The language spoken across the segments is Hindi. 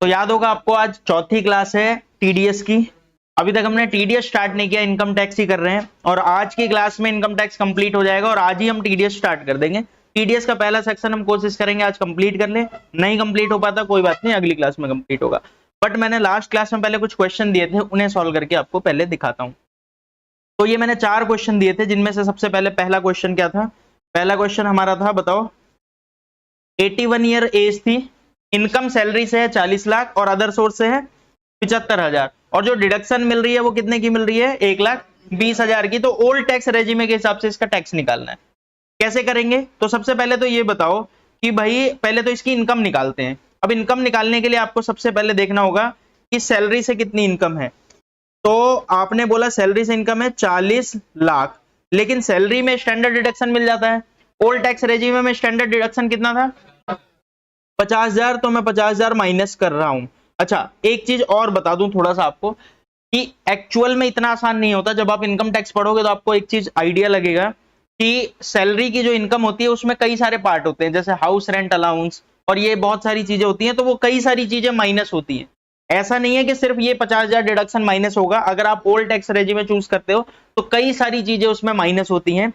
तो याद होगा आपको आज चौथी क्लास है टीडीएस की। अभी तक हमने टीडीएस स्टार्ट नहीं किया, इनकम टैक्स ही कर रहे हैं, और आज की क्लास में इनकम टैक्स कंप्लीट हो जाएगा और आज ही हम टीडीएस स्टार्ट कर देंगे। टीडीएस का पहला सेक्शन हम कोशिश करेंगे आज कंप्लीट कर ले, नहीं कंप्लीट हो पाता कोई बात नहीं, अगली क्लास में कंप्लीट होगा। बट मैंने लास्ट क्लास में पहले कुछ क्वेश्चन दिए थे, उन्हें सॉल्व करके आपको पहले दिखाता हूं। तो ये मैंने 4 क्वेश्चन दिए थे, जिनमें से सबसे पहले पहला क्वेश्चन क्या था? पहला क्वेश्चन हमारा था, बताओ 81 ईयर एज थी, इनकम सैलरी से है 40 लाख और अदर सोर्स से है 75,000, और जो डिडक्शन मिल रही है वो कितने की मिल रही है? 1,20,000 की। तो ओल्ड टैक्स रेजिमे के हिसाब से इसका टैक्स निकालना है। कैसे करेंगे? तो सबसे पहले तो ये बताओ कि भाई पहले तो इसकी इनकम निकालते हैं। अब इनकम निकालने के लिए आपको सबसे पहले देखना होगा कि सैलरी से कितनी इनकम है। तो आपने बोला सैलरी से इनकम है 40 लाख, लेकिन सैलरी में स्टैंडर्ड डिडक्शन मिल जाता है। ओल्ड टैक्स रेजिमे में स्टैंडर्ड डिडक्शन कितना था? 50,000। तो मैं 50,000 माइनस कर रहा हूं। अच्छा, एक चीज और बता दूं थोड़ा सा आपको कि एक्चुअल में इतना आसान नहीं होता। जब आप इनकम टैक्स पढ़ोगे तो आपको एक चीज आइडिया लगेगा कि सैलरी की जो इनकम होती है उसमें कई सारे पार्ट होते हैं, जैसे हाउस रेंट अलाउंस और ये बहुत सारी चीजें होती हैं, तो वो कई सारी चीजें माइनस होती हैं। ऐसा नहीं है कि सिर्फ ये 50,000 डिडक्शन माइनस होगा। अगर आप ओल्ड टैक्स रेजिमे चूज करते हो तो कई सारी चीजें उसमें माइनस होती हैं।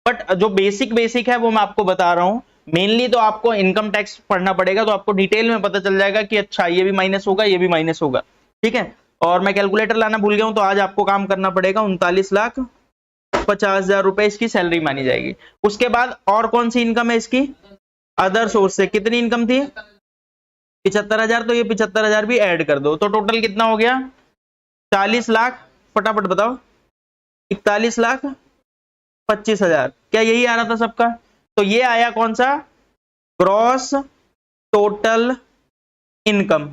बट जो बेसिक है वो मैं आपको बता रहा हूं। मेनली तो आपको इनकम टैक्स पढ़ना पड़ेगा, तो आपको डिटेल में पता चल जाएगा कि अच्छा ये भी माइनस होगा, ये भी माइनस होगा। ठीक है, और मैं कैलकुलेटर लाना भूल गया हूं, तो आज आपको काम करना पड़ेगा। 39,50,000 रुपए इसकी सैलरी मानी जाएगी। उसके बाद और कौन सी इनकम है इसकी? अदर सोर्स से कितनी इनकम थी? 75,000। तो ये 75,000 भी ऐड कर दो, तो टोटल कितना हो गया? 40 लाख। फटाफट बताओ, 41,25,000। क्या यही आ रहा था सबका? तो ये आया कौन सा? Gross total income,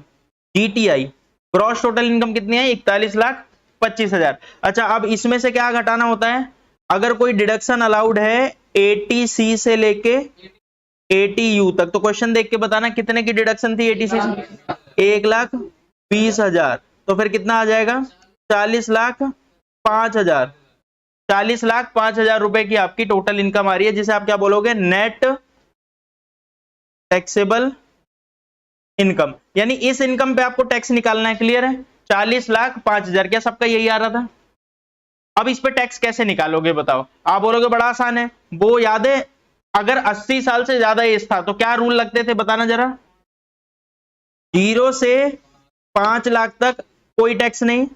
GTI. Gross total income कितनी है? 41,25,000। अच्छा, अब इसमें से क्या घटाना होता है? अगर कोई डिडक्शन अलाउड है 80C से लेके 80U तक, तो क्वेश्चन देख के बताना कितने की डिडक्शन थी 80C से? 1,20,000। तो फिर कितना आ जाएगा? 40,05,000। 40,05,000 रुपए की आपकी टोटल इनकम आ रही है, जिसे आप क्या बोलोगे? Net taxable income. यानी इस इनकम पे आपको टैक्स निकालना है। क्लियर है? 40,05,000। क्या सबका यही आ रहा था? अब इस पे टैक्स कैसे निकालोगे बताओ? आप बोलोगे बड़ा आसान है। वो याद है, अगर 80 साल से ज्यादा एज था तो क्या रूल लगते थे? बताना जरा। 0 से 5 लाख तक कोई टैक्स नहीं,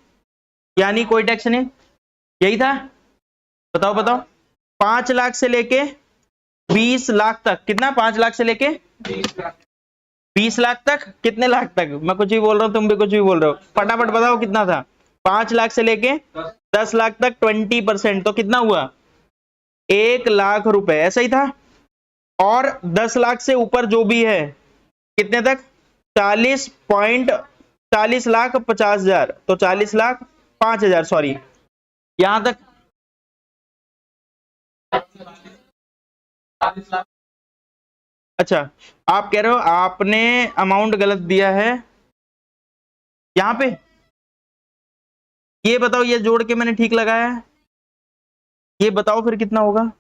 यानी कोई टैक्स नहीं, यही था। बताओ बताओ। 5 लाख से लेके 20 लाख तक, कितना? 5 लाख से लेके 20 लाख तक, कितने लाख तक? मैं कुछ भी बोल रहा हूं, तुम भी कुछ भी बोल रहे हो। फटाफट बताओ कितना था? 5 लाख से लेके 10 लाख तक 20%, तो कितना हुआ? 1 लाख रुपए। ऐसा ही था। और 10 लाख से ऊपर जो भी है, कितने तक? 40,50,000। तो 40,05,000, सॉरी, यहां तक। अच्छा, आप कह रहे हो आपने अमाउंट गलत दिया है यहां पे। ये बताओ, ये जोड़ के मैंने ठीक लगाया है, ये बताओ फिर कितना होगा?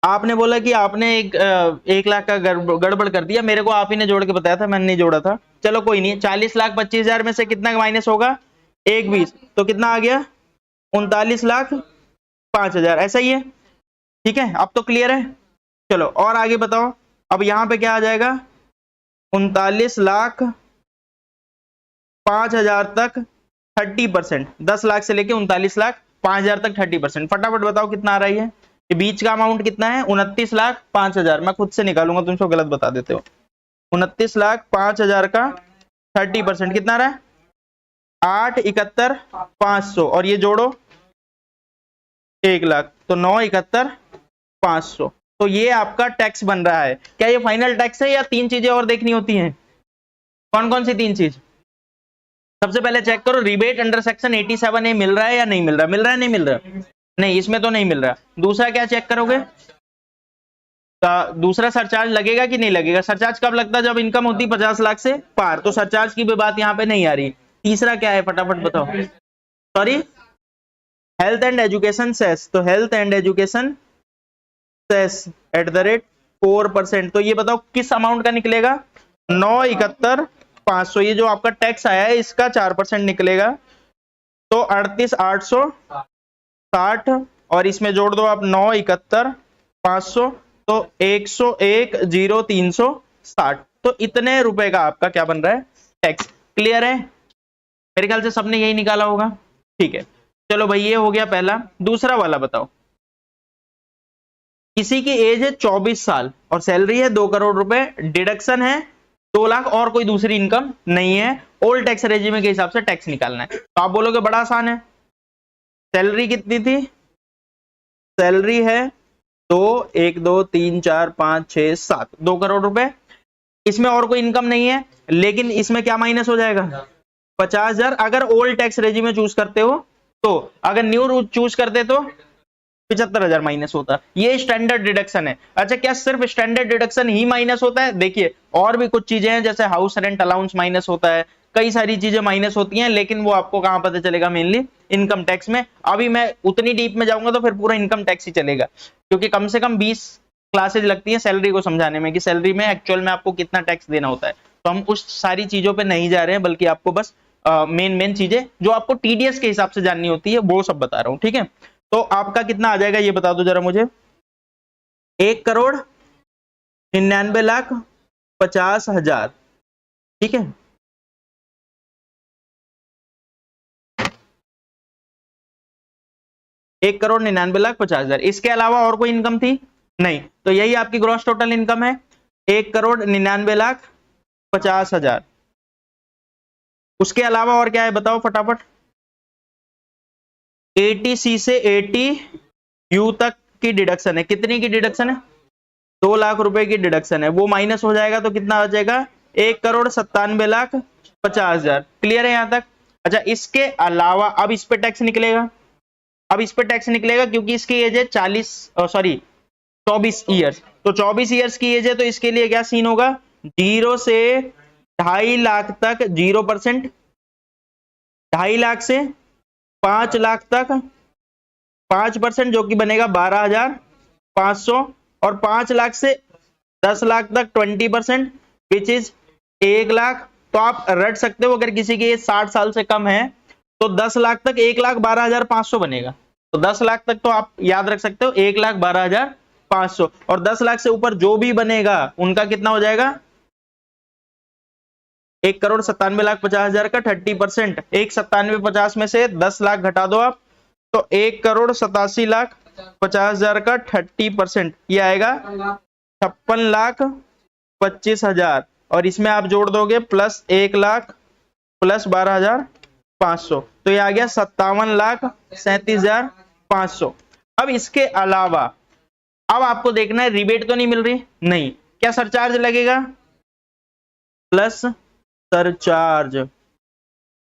आपने बोला कि आपने 1 लाख का गड़बड़ कर दिया, मेरे को आप ही ने जोड़ के बताया था, मैंने नहीं जोड़ा था। चलो कोई नहीं। 40,25,000 में से कितना माइनस होगा? 1,20। तो कितना आ गया? 39,05,000। ऐसा ही है। ठीक है, अब तो क्लियर है। चलो और आगे बताओ। अब यहां पे क्या आ जाएगा? 39,05,000 तक 30%। 10 लाख से लेके 39,05,000 तक 30%। फटाफट बताओ कितना आ रही है? ये बीच का अमाउंट कितना है? 29,05,000। मैं खुद से निकालूंगा, तुम सब गलत बता देते हो। 29,05,000 का 30% कितना रहा है? 8,71,500। और ये जोड़ो 1 लाख, तो 9,71,500। तो ये आपका टैक्स बन रहा है। क्या ये फाइनल टैक्स है या 3 चीजें और देखनी होती हैं? कौन कौन सी 3 चीज? सबसे पहले चेक करो, रिबेट अंडर सेक्शन 87A मिल रहा है या नहीं मिल रहा? मिल रहा है नहीं मिल रहा? नहीं, इसमें तो नहीं मिल रहा। दूसरा क्या चेक करोगे? दूसरा सरचार्ज लगेगा कि नहीं लगेगा? सरचार्ज कब लगता है? जब इनकम होती 50 लाख से पार, तो सरचार्ज की भी बात यहाँ पे नहीं आ रही। तीसरा क्या है? फटाफट बताओ। Sorry, health and education cess. तो हेल्थ एंड एजुकेशन सेस @ 4%। तो ये बताओ किस अमाउंट का निकलेगा? 971,500, ये जो आपका टैक्स आया है इसका 4% निकलेगा, तो 38,860, और इसमें जोड़ दो आप 971,500, तो 101,0,360, तो इतने रुपए का आपका क्या बन रहा है, टैक्स। क्लियर है? मेरे ख्याल से सबने यही निकाला होगा। ठीक है, चलो भाई ये हो गया पहला। दूसरा वाला बताओ, किसी की एज है 24 साल और सैलरी है 2 करोड़ रुपए, डिडक्शन है 2 लाख और कोई दूसरी इनकम नहीं है, ओल्ड टैक्स रेजिम के हिसाब से टैक्स निकालना है। तो आप बोलोगे बड़ा आसान है, सैलरी कितनी थी, सैलरी है 2, 1, 2, 3, 4, 5, 6, 7, 2 करोड़ रुपए, इसमें और कोई इनकम नहीं है, लेकिन इसमें क्या माइनस हो जाएगा, 50,000। अगर ओल्ड टैक्स रेजिम में चूज करते हो तो, अगर न्यू चूज करते तो 75,000 माइनस होता। ये स्टैंडर्ड डिडक्शन है। अच्छा, क्या सिर्फ स्टैंडर्ड डिडक्शन ही माइनस होता है? देखिए और भी कुछ चीजें हैं, जैसे हाउस रेंट अलाउंस माइनस होता है, कई सारी चीजें माइनस होती हैं, लेकिन वो आपको कहां पता चलेगा, मेनली इनकम टैक्स में। अभी मैं उतनी डीप में जाऊंगा तो फिर पूरा इनकम टैक्स ही चलेगा, क्योंकि कम से कम 20 क्लासेज लगती हैं सैलरी को समझाने में, कि सैलरी में एक्चुअल में आपको कितना टैक्स देना होता है। तो हम उस सारी चीजों पे नहीं जा रहे हैं, बल्कि आपको बस मेन चीजें जो आपको टीडीएस के हिसाब से जाननी होती है वो सब बता रहा हूं। ठीक है, तो आपका कितना आ जाएगा ये बता दो जरा मुझे। 1,99,50,000। ठीक है, 1,99,50,000। इसके अलावा और कोई इनकम थी नहीं, तो यही आपकी ग्रॉस टोटल इनकम है, 1,99,50,000। उसके अलावा और क्या है बताओ फटाफट। 80C से 80U तक की डिडक्शन है, कितनी की डिडक्शन है, 2 लाख रुपए की डिडक्शन है, वो माइनस हो जाएगा तो कितना आ जाएगा, 1,97,50,000। क्लियर है यहां तक? अच्छा, इसके अलावा अब इस पे टैक्स निकलेगा, अब इस पे टैक्स निकलेगा क्योंकि इसकी एज है 24 ईयर्स, तो 24 ईयर्स की एज है, तो इसके लिए क्या सीन होगा, 0 से 2.5 लाख तक 0%, 2.5 लाख से 5 लाख तक 5%, जो कि बनेगा 12,500, और 5 लाख से 10 लाख तक 20%, विच इज 1 लाख। तो आप रट सकते हो, अगर किसी की 60 साल से कम है तो 10 लाख तक 1,12,500 बनेगा, तो 10 लाख तक तो आप याद रख सकते हो 1,12,500, और 10 लाख से ऊपर जो भी बनेगा उनका कितना हो जाएगा, 1,97,50,000 का 30%, 1,97,50 में से 10 लाख घटा दो आप, तो 1,87,50,000 का 30%, ये आएगा 56,25,000, और इसमें आप जोड़ दोगे प्लस 1 लाख प्लस 12,500, तो ये आ गया 57,37,500। अब इसके अलावा अब आपको देखना है, रिबेट तो नहीं मिल रही, नहीं, क्या सरचार्ज लगेगा, प्लस सरचार्ज।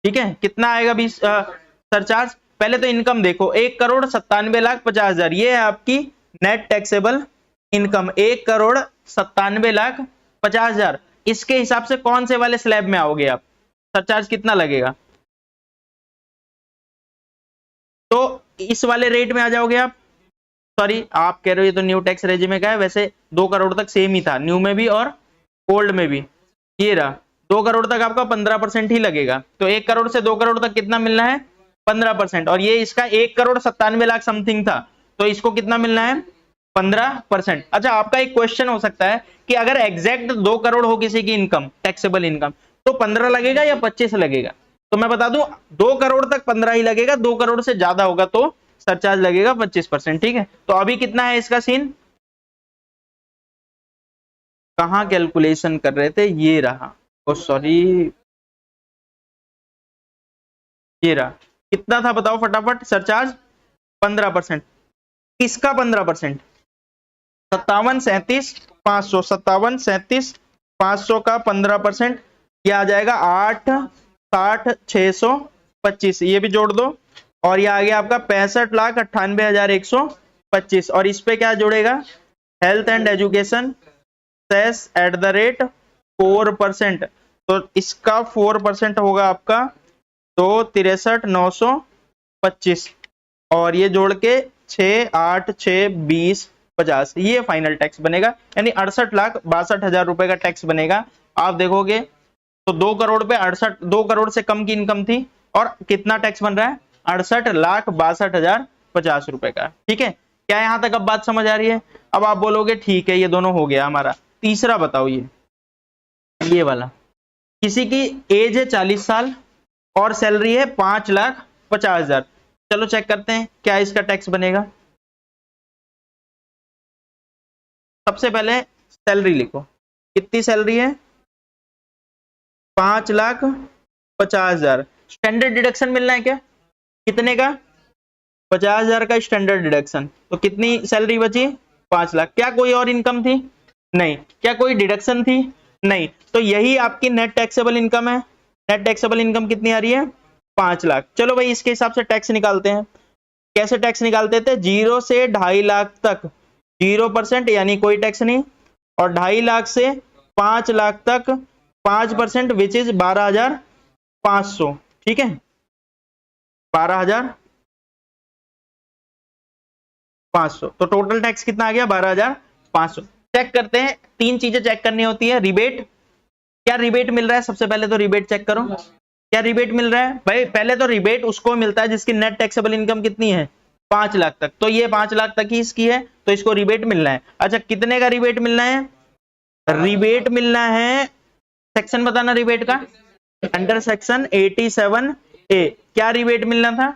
ठीक है, कितना आएगा 20 सरचार्ज। पहले तो इनकम देखो, 1,97,50,000, ये है आपकी नेट टैक्सेबल इनकम, 1,97,50,000। इसके हिसाब से कौन से वाले स्लैब में आओगे आप, सरचार्ज कितना लगेगा, तो इस वाले रेट में आ जाओगे आप। सॉरी, आप कह रहे हो ये तो न्यू टैक्स रेजिम का है, वैसे 2 करोड़ तक सेम ही था, न्यू में भी और ओल्ड में भी। ये रहा 2 करोड़ तक आपका 15% ही लगेगा, तो 1 करोड़ से 2 करोड़ तक कितना मिलना है, 15%, और ये इसका 1,97,00,000 समथिंग था, तो इसको कितना मिलना है, 15%। अच्छा, आपका एक क्वेश्चन हो सकता है कि अगर एग्जैक्ट 2 करोड़ हो किसी की इनकम, टैक्सेबल इनकम, तो 15 लगेगा या 25 लगेगा, तो मैं बता दूं 2 करोड़ तक 15 ही लगेगा, 2 करोड़ से ज्यादा होगा तो सरचार्ज लगेगा 25%। ठीक है, तो अभी कितना है इसका सीन, कहां कैलकुलेशन कर रहे थे, ये रहा, ओ सॉरी, ये रहा, कितना था बताओ फटाफट, सरचार्ज 15%, किसका 15%, 57,37,500, 57,37,500 का 15%, क्या आ जाएगा 8,60,625, ये भी जोड़ दो, और ये आ गया आपका 65,98,125, और इस पे क्या जोड़ेगा, health and education cess at the rate 4%, तो इसका 4% होगा आपका, तो 63,925, और ये जोड़ के 6, 8, 6, 20, 50, ये फाइनल टैक्स बनेगा, यानी 68,62,000 रुपए का टैक्स बनेगा आप देखोगे तो 2 करोड़ पे 2 करोड़ से कम की इनकम थी और कितना टैक्स बन रहा है 68,62,050 रुपए का। ठीक है, क्या यहां तक अब बात समझ आ रही है? अब आप बोलोगे ठीक है ये दोनों हो गया हमारा। तीसरा बताओ, ये वाला, किसी की एज है 40 साल और सैलरी है 5,50,000। चलो चेक करते हैं क्या इसका टैक्स बनेगा। सबसे पहले सैलरी लिखो, कितनी सैलरी है 5,50,000। स्टैंडर्ड डिडक्शन मिलना है क्या? कितने का? 50,000 का स्टैंडर्ड डिडक्शन। तो कितनी सैलरी बची? 5 लाख। क्या कोई और इनकम थी? नहीं। क्या कोई डिडक्शन थी? नहीं। तो यही आपकी नेट टैक्सेबल इनकम है। नेट टैक्सेबल इनकम कितनी आ रही है? 5 लाख। चलो भाई इसके हिसाब से टैक्स निकालते हैं। कैसे टैक्स निकालते थे? 0 से 2.5 लाख तक 0% यानी कोई टैक्स नहीं, और 2.5 लाख से 5 लाख तक 5% विच इज 12,500। ठीक है, 12,500। तो टोटल टैक्स कितना आ गया? 12,500। चेक करते हैं, 3 चीजें चेक करनी होती है। रिबेट, क्या रिबेट मिल रहा है? सबसे पहले तो रिबेट चेक करो, क्या रिबेट मिल रहा है? भाई पहले तो रिबेट उसको मिलता है जिसकी नेट टैक्सेबल इनकम कितनी है? 5 लाख तक। तो ये 5 लाख तक ही इसकी है, तो इसको रिबेट मिलना है। अच्छा, कितने का रिबेट मिलना है? रिबेट मिलना है, सेक्शन बताना रिबेट का, अंडर सेक्शन 87A। क्या रिबेट मिलना था?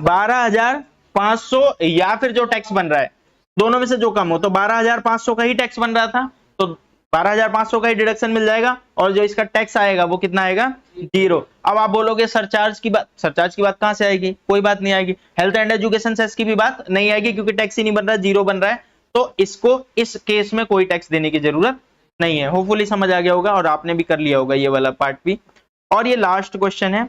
12,500 या फिर जो टैक्स बन रहा है दोनों में से जो कम हो। तो 12,500 का ही टैक्स बन रहा था, तो 12,500 का ही डिडक्शन मिल जाएगा, और जो इसका टैक्स आएगा वो कितना आएगा? 0। अब आप बोलोगे सरचार्ज की बात कहां से आएगी? कोई बात नहीं आएगी। हेल्थ एंड एजुकेशन सेस की भी बात नहीं आएगी, क्योंकि टैक्स ही नहीं बन रहा, 0 बन रहा है। तो इसको इस केस में कोई टैक्स देने की जरूरत नहीं है। होपफुली समझ आ गया होगा और आपने भी कर लिया होगा ये वाला पार्ट भी। और ये लास्ट क्वेश्चन है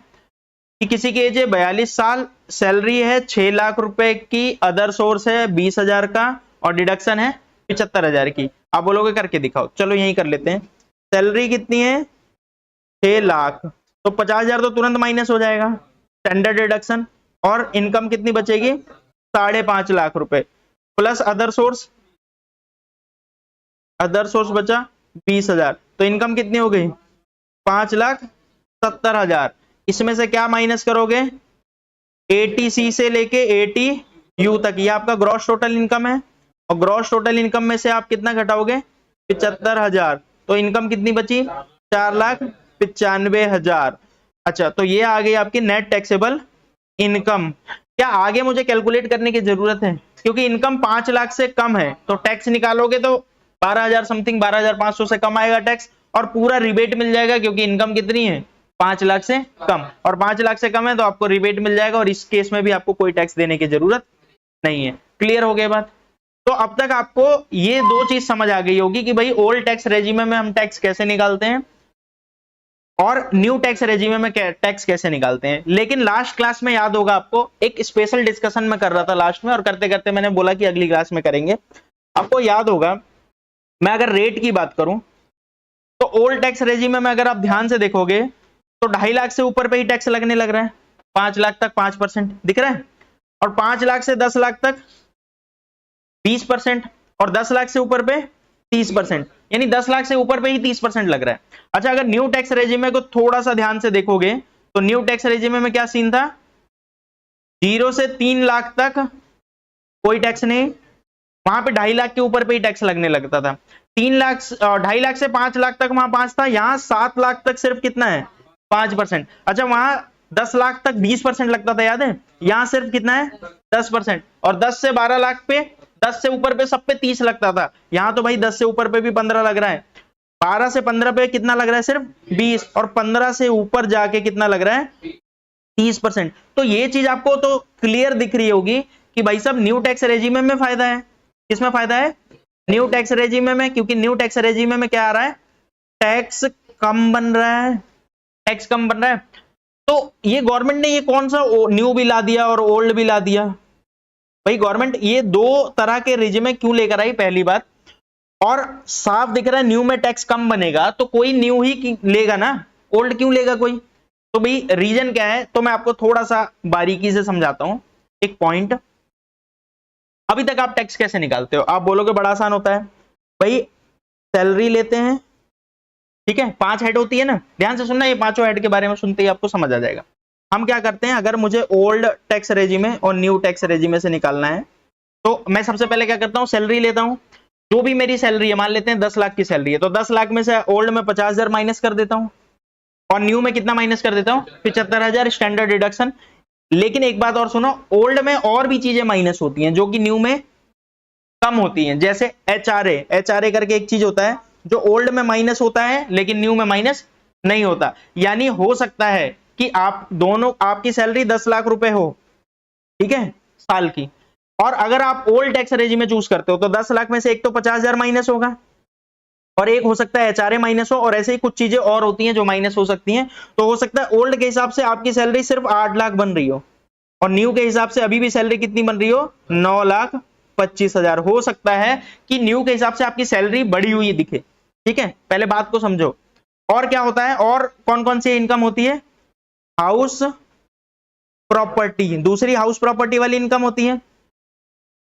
कि किसी की एज है 42 साल, सैलरी है 6 लाख रुपए की, अदर सोर्स है 20,000 का, और डिडक्शन है 75,000 की। आप बोलोगे करके दिखाओ, चलो यही कर लेते हैं। सैलरी कितनी है? 6 लाख। तो 50,000 तो तुरंत माइनस हो जाएगा स्टैंडर्ड डिडक्शन, और इनकम कितनी बचेगी? 5.5 लाख रुपए, प्लस अदर सोर्स बचा 20,000। तो इनकम कितनी हो गई? 5,70,000। इसमें से क्या माइनस करोगे? 80C से लेके 80U तक, ये आपका ग्रॉस टोटल इनकम है, और ग्रॉस टोटल इनकम में से आप कितना घटाओगे? 75,000। तो इनकम कितनी बची? 4,95,000। अच्छा, तो ये आ गई आपकी नेट टैक्सेबल इनकम। क्या आगे मुझे कैलकुलेट करने की जरूरत है? क्योंकि इनकम 5 लाख से कम है, तो टैक्स निकालोगे तो 12,000 समथिंग, 12,500 से कम आएगा टैक्स, और पूरा रिबेट मिल जाएगा, क्योंकि इनकम कितनी है? 5 लाख से कम, और 5 लाख से कम है तो आपको रिबेट मिल जाएगा, और इस केस में भी आपको कोई टैक्स देने की जरूरत नहीं है। क्लियर हो गई बात? तो अब तक आपको ये 2 चीज समझ आ गई होगी कि भाई ओल्ड टैक्स रेजिमे में हम टैक्स कैसे निकालते हैं, और न्यू टैक्स रेजिमे में टैक्स कैसे निकालते हैं। लेकिन लास्ट क्लास में याद होगा आपको, एक स्पेशल डिस्कशन में कर रहा था लास्ट में, और करते करते मैंने बोला कि अगली क्लास में करेंगे। आपको याद होगा, मैं अगर रेट की बात करूं तो ओल्ड टैक्स रेजिमे में अगर आप ध्यान से देखोगे तो 2.5 लाख से ऊपर पे ही टैक्स लगने लग रहा है। 5 लाख तक 5% दिख रहा है, और 5 लाख से 10 लाख तक 20%, और 10 लाख से ऊपर पे 30%, यानी 10 लाख से ऊपर पे ही 30% लग रहा है। अच्छा, अगर न्यू टैक्स रेजिमे को थोड़ा सा ध्यान से देखोगे तो न्यू टैक्स रेजिमे में क्या सीन था? 0 से 3 लाख तक कोई टैक्स नहीं, वहां पे 2.5 लाख के ऊपर पे ही टैक्स लगने लगता था। 3 लाख 2.5 लाख से 5 लाख तक वहां 5 था, यहां 7 लाख तक सिर्फ कितना है? 5%। अच्छा, वहां 10 लाख तक 20% लगता था, याद है? यहां सिर्फ कितना है? 10%। और 10 से 12 लाख पे, 10 से ऊपर पे सब पे 30 लगता था, यहां तो भाई 10 से ऊपर पे भी 15 लग रहा है, 12 से 15 पे कितना लग रहा है? सिर्फ 20, और 15 से ऊपर जाके कितना लग रहा है? 30%। तो ये चीज आपको तो क्लियर दिख रही होगी कि भाई साहब न्यू टैक्स रेजिमे में फायदा है। किसमें फायदा है? न्यू टैक्स रेजिमे में, क्योंकि न्यू टैक्स रेजिमे में क्या आ रहा है? टैक्स कम बन रहा है, टैक्स कम बन रहा है। तो ये गवर्नमेंट ने ये कौन सा न्यू भी ला दिया और ओल्ड भी ला दिया? भाई गवर्नमेंट ये 2 तरह के रेजिमे क्यों लेकर आई? पहली बात, और साफ दिख रहा है न्यू में टैक्स कम बनेगा, तो कोई न्यू ही लेगा ना, ओल्ड क्यों लेगा कोई? तो भाई रीजन क्या है? तो मैं आपको थोड़ा सा बारीकी से समझाता हूं एक पॉइंट। अभी तक आप टैक्स कैसे निकालते हो? आप बोलोगे बड़ा आसान होता है, भाई सैलरी लेते हैं, ठीक है, 5 हेड होती है ना, ध्यान से सुनना, ये पांचों हेड के बारे में सुनते ही आपको समझ आ जाएगा। हम क्या करते हैं, अगर मुझे ओल्ड टैक्स रेजिमे और न्यू टैक्स रेजिमे से निकालना है तो मैं सबसे पहले क्या करता हूं, सैलरी लेता हूं। जो भी मेरी सैलरी है, मान लेते हैं 10 लाख की सैलरी है, तो 10 लाख में से ओल्ड में 50,000 माइनस कर देता हूं और न्यू में कितना माइनस कर देता हूं, 75,000 स्टैंडर्ड डिडक्शन। लेकिन एक बात और सुनो, ओल्ड में और भी चीजें माइनस होती हैं जो कि न्यू में कम होती हैं, जैसे एचआरए करके एक चीज होता है जो ओल्ड में माइनस होता है लेकिन न्यू में माइनस नहीं होता। यानी हो सकता है कि आप दोनों, आपकी सैलरी 10 लाख रुपए हो, ठीक है, साल की, और अगर आप ओल्ड टैक्स रेजिमे चूज करते हो तो 10 लाख में से एक तो 50,000 माइनस होगा और एक हो सकता है एचआरए माइनस हो, और ऐसे ही कुछ चीजें और होती हैं जो माइनस हो सकती हैं। तो हो सकता है ओल्ड के हिसाब से आपकी सैलरी सिर्फ 8 लाख बन रही हो और न्यू के हिसाब से अभी भी सैलरी कितनी बन रही हो, 9,25,000। हो सकता है कि न्यू के हिसाब से आपकी सैलरी बढ़ी हुई दिखे, ठीक है, पहले बात को समझो। और क्या होता है, और कौन कौन सी इनकम होती है, हाउस प्रॉपर्टी, दूसरी हाउस प्रॉपर्टी वाली इनकम होती है।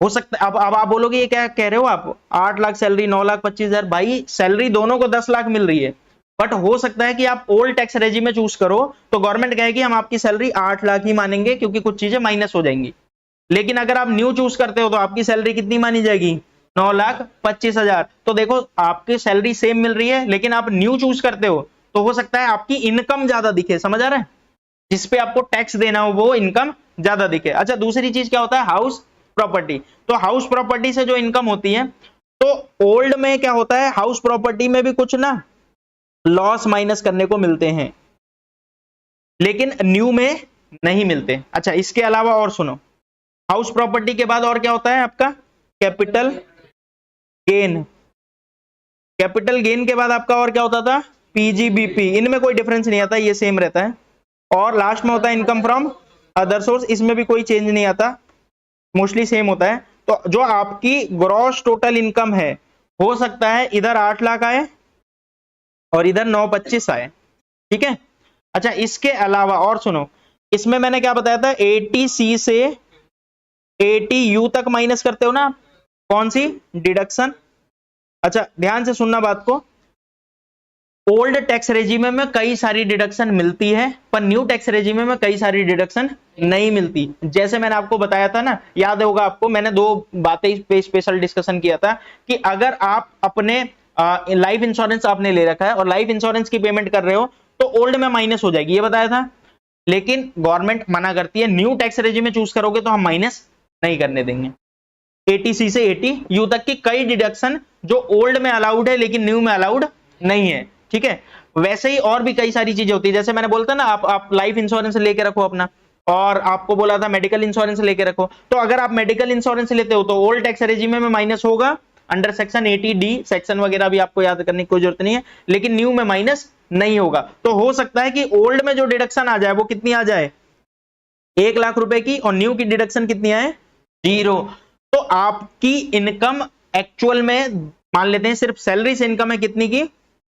हो सकता है अब आप बोलोगे ये क्या कह रहे हो आप, 8 लाख सैलरी 9,25,000, भाई सैलरी दोनों को 10 लाख मिल रही है, बट हो सकता है कि आप ओल्ड टैक्स रेजिम में चूज करो तो गवर्नमेंट कहेगी हम आपकी सैलरी 8 लाख ही मानेंगे क्योंकि कुछ चीजें माइनस हो जाएंगी। लेकिन अगर आप न्यू चूज करते हो तो आपकी सैलरी कितनी मानी जाएगी, 9,25,000। तो देखो आपकी सैलरी सेम मिल रही है लेकिन आप न्यू चूज करते हो तो हो सकता है आपकी इनकम ज्यादा दिखे, समझ आ रहा है, जिसपे आपको टैक्स देना हो वो इनकम ज्यादा दिखे। अच्छा, दूसरी चीज क्या होता है, हाउस प्रॉपर्टी। तो हाउस प्रॉपर्टी से जो इनकम होती है, तो ओल्ड में क्या होता है, हाउस प्रॉपर्टी में भी कुछ ना लॉस माइनस करने को मिलते हैं लेकिन न्यू में नहीं मिलते। अच्छा, इसके अलावा और सुनो, हाउस प्रॉपर्टी के बाद और क्या होता है आपका, कैपिटल गेन। कैपिटल गेन के बाद आपका और क्या होता था, पीजीबीपी। इनमें कोई डिफरेंस नहीं आता, ये सेम रहता है। और लास्ट में होता है इनकम फ्रॉम अदर सोर्स, इसमें भी कोई चेंज नहीं आता, मोस्टली सेम होता है। तो जो आपकी ग्रॉस टोटल इनकम है, हो सकता है इधर 8 लाख आए और इधर 9,25 आए, ठीक है। अच्छा, इसके अलावा और सुनो, इसमें मैंने क्या बताया था, 80C से 80U तक माइनस करते हो ना, कौन सी डिडक्शन। अच्छा, ध्यान से सुनना बात को, ओल्ड टैक्स रेजिमे में कई सारी डिडक्शन मिलती है पर न्यू टैक्स रेजिमे में कई सारी डिडक्शन नहीं मिलती। जैसे मैंने आपको बताया था ना, याद होगा आपको, मैंने 2 बातें पे स्पेशल डिस्कशन किया था कि अगर आप अपने लाइफ इंश्योरेंस आपने ले रखा है और लाइफ इंश्योरेंस की पेमेंट कर रहे हो तो ओल्ड में माइनस हो जाएगी, ये बताया था। लेकिन गवर्नमेंट मना करती है, न्यू टैक्स रेजिमे चूज करोगे तो हम माइनस नहीं करने देंगे। 80C से 80U तक की कई डिडक्शन जो ओल्ड में अलाउड है लेकिन न्यू में अलाउड नहीं है, ठीक है। वैसे ही और भी कई सारी चीजें होती है, जैसे मैंने बोलता ना, आप लाइफ इंश्योरेंस लेके रखो अपना, और आपको बोला था मेडिकल इंश्योरेंस लेके रखो। तो अगर आप मेडिकल इंश्योरेंस लेते हो तो ओल्ड टैक्स रेजिमे में माइनस होगा अंडर सेक्शन 80D, सेक्शन वगैरह भी आपको याद करने की कोई जरूरत नहीं है, लेकिन न्यू में माइनस नहीं होगा। तो हो सकता है कि ओल्ड में जो डिडक्शन आ जाए वो कितनी आ जाए, 1 लाख रुपए की, और न्यू की डिडक्शन कितनी आए, 0। तो आपकी इनकम एक्चुअल में मान लेते हैं सिर्फ सैलरी से इनकम है कितनी की,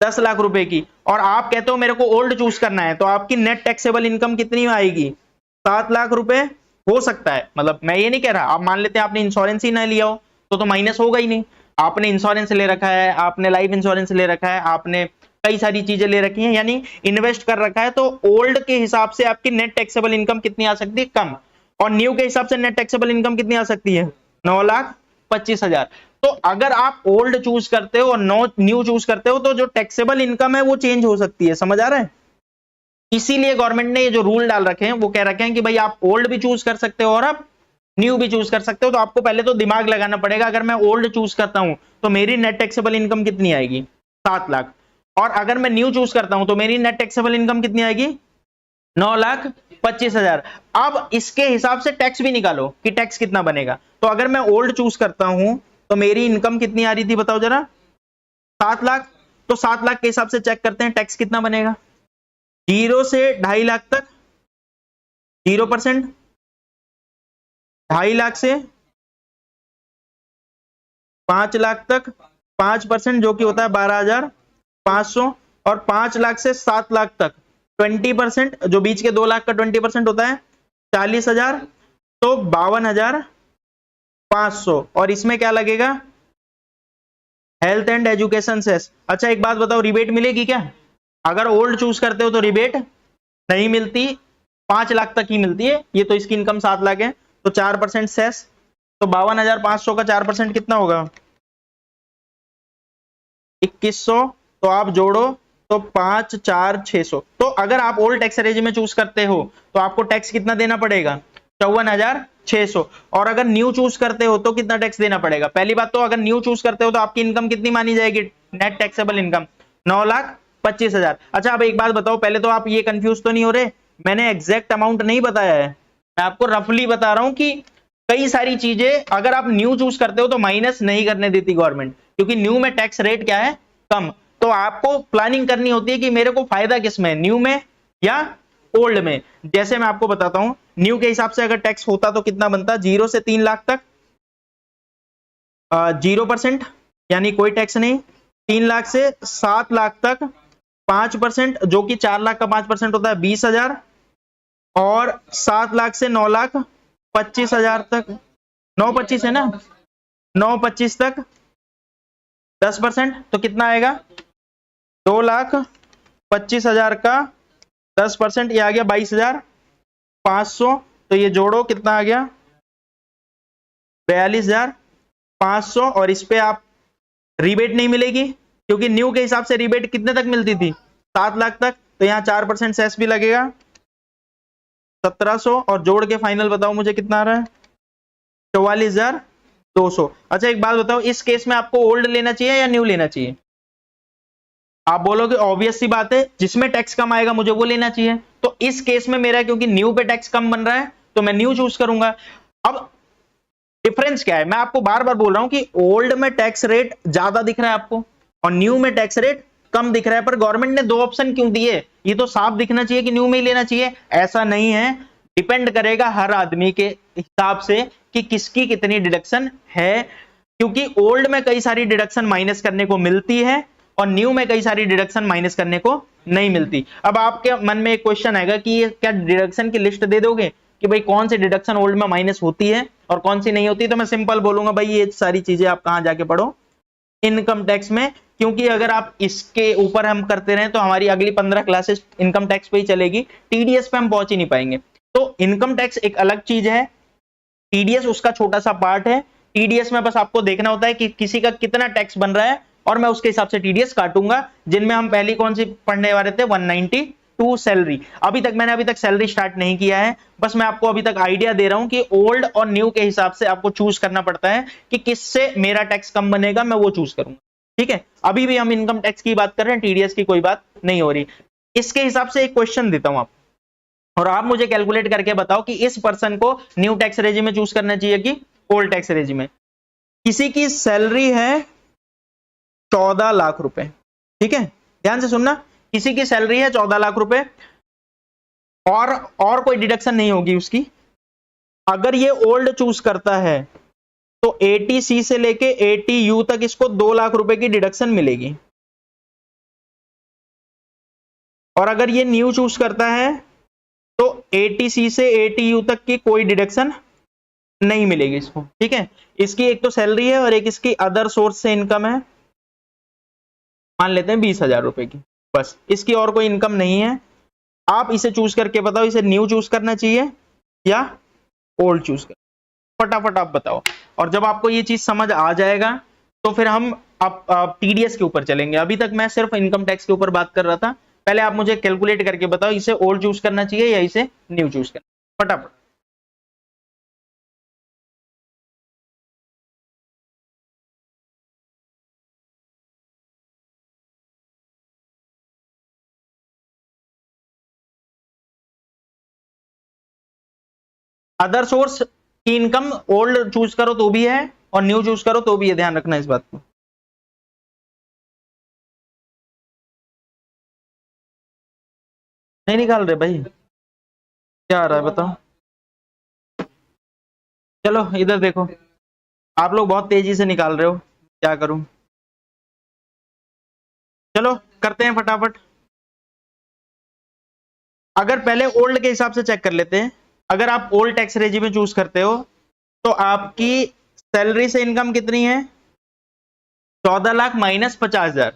10 लाख रुपए की, और आप कहते हो मेरे को ओल्ड चूज करना है, तो आपकी नेट टैक्सेबल इनकम कितनी आएगी, 7 लाख रुपए। हो सकता है, मतलब मैं ये नहीं कह रहा, आप मान लेते हैं आपने इंश्योरेंस ही ना लिया हो तो माइनस होगा ही नहीं। आपने इंश्योरेंस ले रखा है, आपने लाइफ इंश्योरेंस ले रखा है, आपने कई सारी चीजें ले रखी हैं, यानी इन्वेस्ट कर रखा है, तो ओल्ड के हिसाब से आपकी नेट टैक्सेबल इनकम कितनी आ सकती है, कम, और न्यू के हिसाब से नेट टैक्सेबल इनकम कितनी आ सकती है, 9,25,000। तो अगर आप ओल्ड चूज करते हो और न्यू चूज करते हो तो जो टैक्सेबल इनकम है वो चेंज हो सकती है, समझ आ रहा है। इसीलिए गवर्नमेंट ने ये जो रूल डाल रखे हैं वो कह रखे हैं कि भाई आप ओल्ड भी चूज कर सकते हो और आप न्यू भी चूज कर सकते हो। तो आपको पहले तो दिमाग लगाना पड़ेगा, अगर मैं ओल्ड चूज करता हूं तो मेरी नेट टैक्सेबल इनकम कितनी आएगी, 7 लाख, और अगर मैं न्यू चूज करता हूं तो मेरी नेट टैक्सेबल इनकम कितनी आएगी, 9,25,000। अब इसके हिसाब से टैक्स भी निकालो कि टैक्स कितना बनेगा। तो अगर मैं ओल्ड चूज करता हूं तो मेरी इनकम कितनी आ रही थी, बताओ जरा, 7 लाख। तो 7 लाख के हिसाब से चेक करते हैं टैक्स कितना बनेगा, 0 से 2.5 लाख तक 0%, 2.5 लाख से 5 लाख तक 5% जो कि होता है 12,500, और 5 लाख से 7 लाख तक 20%, जो बीच के 2 लाख का 20% होता है 40,000, तो 52,500। और इसमें क्या लगेगा, हेल्थ एंड एजुकेशन सेस। अच्छा एक बात बताओ, रिबेट मिलेगी क्या? अगर ओल्ड चूज करते हो तो रिबेट नहीं मिलती, 5 लाख तक ही मिलती है। ये तो इसकी इनकम 7 लाख है, तो 4% सेस, तो 52,500 का 4% कितना होगा? 2100। तो आप जोड़ो तो 5 4 600। तो अगर आप ओल्ड टैक्स रेजिम में चूज करते हो तो आपको टैक्स कितना देना पड़ेगा? 54,600। और अगर न्यू चूज करते हो तो कितना टैक्स देना पड़ेगा? पहली बात तो अगर न्यू चूज करते हो तो आपकी इनकम कितनी मानी जाएगी? Net taxable income 9,25,000। अच्छा अब एक बात बताओ, पहले तो आप ये कंफ्यूज तो नहीं हो रहे, मैंने एग्जैक्ट अमाउंट नहीं बताया है, मैं आपको रफली बता रहा हूं कि कई सारी चीजें अगर आप न्यू चूज करते हो तो माइनस नहीं करने देती गवर्नमेंट, क्योंकि न्यू में टैक्स रेट क्या है? कम। तो आपको प्लानिंग करनी होती है कि मेरे को फायदा किस में, न्यू में या ओल्ड में। जैसे मैं आपको बताता हूं, न्यू के हिसाब से अगर टैक्स होता तो कितना बनता? 0 से 3 लाख तक 0%, यानी कोई टैक्स नहीं। 3 लाख से 7 लाख तक 5%, जो कि 4 लाख का 5% होता है 20,000। और 7 लाख से 9 लाख 25,000 तक, 9,25 है ना, 9,25 तक 10%, तो कितना आएगा? 2,25,000 का 10%, ये आ गया 22,500। तो ये जोड़ो कितना आ गया? 42,500। और इस पे आप रिबेट नहीं मिलेगी, क्योंकि न्यू के हिसाब से रिबेट कितने तक मिलती थी? 7 लाख तक। तो यहाँ 4% सेस भी लगेगा, 1,700। और जोड़ के फाइनल बताओ मुझे कितना आ रहा है? 44,200। अच्छा एक बात बताओ, इस केस में आपको ओल्ड लेना चाहिए या न्यू लेना चाहिए? आप बोलोगे ऑब्वियस सी बात है, जिसमें टैक्स कम आएगा मुझे वो लेना चाहिए। तो इस केस में मेरा क्योंकि न्यू पे टैक्स कम बन रहा है तो मैं न्यू चूज करूंगा। अब डिफरेंस क्या है? मैं आपको बार बार बोल रहा हूं कि ओल्ड में टैक्स रेट ज्यादा दिख रहा है आपको और न्यू में टैक्स रेट कम दिख रहा है, पर गवर्नमेंट ने 2 ऑप्शन क्यों दिए? ये तो साफ दिखना चाहिए कि न्यू में ही लेना चाहिए। ऐसा नहीं है, डिपेंड करेगा हर आदमी के हिसाब से कि किसकी कितनी डिडक्शन है, क्योंकि ओल्ड में कई सारी डिडक्शन माइनस करने को मिलती है और न्यू में कई सारी डिडक्शन माइनस करने को नहीं मिलती। अब आपके मन में एक क्वेश्चन आएगा कि ये क्या डिडक्शन की लिस्ट दे दोगे कि भाई कौन सी डिडक्शन ओल्ड में माइनस होती है और कौन सी नहीं होती? तो मैं सिंपल बोलूंगा भाई ये सारी चीजें आप कहां जाके पढ़ो? इनकम टैक्स में। क्योंकि अगर आप इसके ऊपर हम करते रहे तो हमारी अगली 15 क्लासेस इनकम टैक्स पे ही चलेगी, टीडीएस पे हम पहुंच ही नहीं पाएंगे। तो इनकम टैक्स एक अलग चीज है, टीडीएस उसका छोटा सा पार्ट है। टीडीएस में बस आपको देखना होता है कि किसी का कितना टैक्स बन रहा है और मैं उसके हिसाब से टीडीएस काटूंगा। जिनमें हम पहली कौन सी पढ़ने वाले थे? 192 सैलरी। मैंने अभी तक सैलरी स्टार्ट नहीं किया है, बस मैं आपको अभी तक आइडिया दे रहा हूं कि ओल्ड और न्यू के हिसाब से आपको चूज करना पड़ता है कि किससे मेरा टैक्स कम बनेगा, मैं वो चूज करूंगा। ठीक है, अभी भी हम इनकम टैक्स की बात कर रहे हैं, टीडीएस की कोई बात नहीं हो रही। इसके हिसाब से एक क्वेश्चन देता हूं आप, और आप मुझे कैलकुलेट करके बताओ कि इस पर्सन को न्यू टैक्स रेजिम में चूज करना चाहिए कि ओल्ड टैक्स रेजिम में। किसी की सैलरी है 14 लाख रुपए, ठीक है, ध्यान से सुनना, किसी की सैलरी है 14 लाख रुपए और कोई डिडक्शन नहीं होगी उसकी। अगर ये ओल्ड चूज करता है तो 80C से लेके 80U तक इसको 2 लाख रुपए की डिडक्शन मिलेगी। और अगर ये न्यू चूज करता है तो 80C से 80U तक की कोई डिडक्शन नहीं मिलेगी इसको। ठीक है, इसकी एक तो सैलरी है और एक इसकी अदर सोर्स से इनकम है, मान लेते हैं 20,000 रुपए की, बस इसकी और कोई इनकम नहीं है। आप इसे चूज करके बताओ, इसे न्यू चूज करना चाहिए या ओल्ड चूज कर? फटाफट आप बताओ। और जब आपको ये चीज समझ आ जाएगा तो फिर हम अब टीडीएस के ऊपर चलेंगे। अभी तक मैं सिर्फ इनकम टैक्स के ऊपर बात कर रहा था। पहले आप मुझे कैलकुलेट करके बताओ, इसे ओल्ड चूज करना चाहिए या इसे न्यू चूज करना? फटाफट। अदर सोर्स की इनकम ओल्ड चूज करो तो भी है और न्यू चूज करो तो भी है, ध्यान रखना इस बात को। नहीं निकाल रहे भाई, क्या आ रहा है बताओ? चलो इधर देखो, आप लोग बहुत तेजी से निकाल रहे हो, क्या करूं? चलो करते हैं फटाफट। अगर पहले ओल्ड के हिसाब से चेक कर लेते हैं, अगर आप ओल्ड टैक्स रेजिम में चूज करते हो तो आपकी सैलरी से इनकम कितनी है? 14 लाख माइनस 50,000,